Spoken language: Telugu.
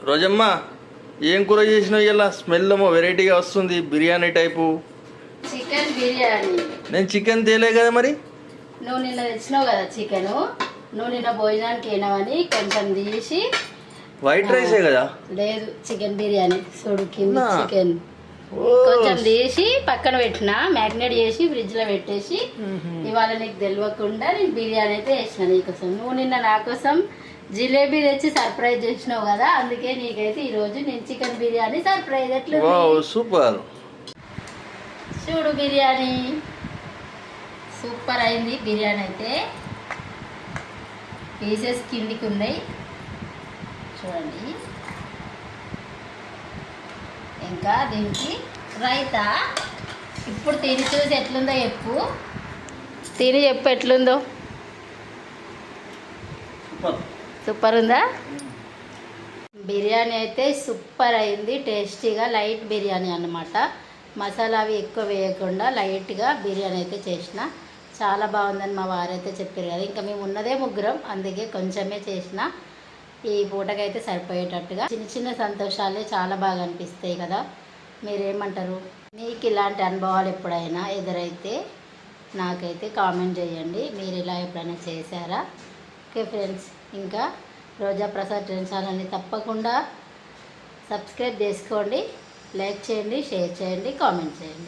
రోజమ్మ ఏం కూర చేసినావు ఇలా స్మెల్ ఏమో వెరైటీగా వస్తుంది బిర్యానీ టైపు. చికెన్ బిర్యానీ. నేను చికెన్ తేలే కదా మరి. నువ్వు నిన్న తెచ్చినావు కదా చికెన్, నువ్వు నిన్న భోజనానికి ఏనావని కొంచెం తీసి. వైట్ రైసే కదా. లేదు చికెన్ బిర్యానీ చూడు కింద చికెన్ కొంచెం తీసి పక్కన పెట్టిన, మ్యాగ్నేట్ చేసి ఫ్రిడ్జ్ లో పెట్టేసి ఇవాళ నీకు తెలియకుండా నేను బిర్యానీ అయితే వేసిన నీకోసం. నువ్వు నిన్న నా కోసం జిలేబీ తెచ్చి సర్ప్రైజ్ చేసినావు కదా, అందుకే నీకైతే ఈరోజు నేను చికెన్ బిర్యానీ సర్ప్రైజ్. ఎట్లా సూపర్ చూడు బిర్యానీ సూపర్ అయింది. బిర్యానీ అయితే పీసెస్ కిందికి ఉన్నాయి చూడండి. ఇంకా దీనికి రైతా. ఇప్పుడు తిని చూసి ఎట్లుందో చెప్పు, తిని చెప్పు ఎట్లుందో. సూపర్ ఉందా? బిర్యానీ అయితే సూపర్ అయింది, టేస్టీగా లైట్ బిర్యానీ అన్నమాట. మసాలా అవి ఎక్కువ వేయకుండా లైట్గా బిర్యానీ అయితే చేసిన. చాలా బాగుందని మా వారైతే చెప్పారు కదా. ఇంకా మేము ఉన్నదే ముగ్గురం, అందుకే కొంచెమే చేసిన. ఈ పూటకైతే సరిపోయేటట్టుగా. చిన్న చిన్న సంతోషాలే చాలా బాగా అనిపిస్తాయి కదా. మీరేమంటారు? మీకు ఇలాంటి అనుభవాలు ఎప్పుడైనా ఎదురైతే నాకైతే కామెంట్ చేయండి. మీరు ఇలా ఎప్పుడైనా చేశారా? ఓకే ఫ్రెండ్స్, ఇంకా రోజా ప్రసాద్ ట్రెండ్స్ ఛానల్ని తప్పకుండా సబ్స్క్రైబ్ చేసుకోండి, లైక్ చేయండి, షేర్ చేయండి, కామెంట్ చేయండి.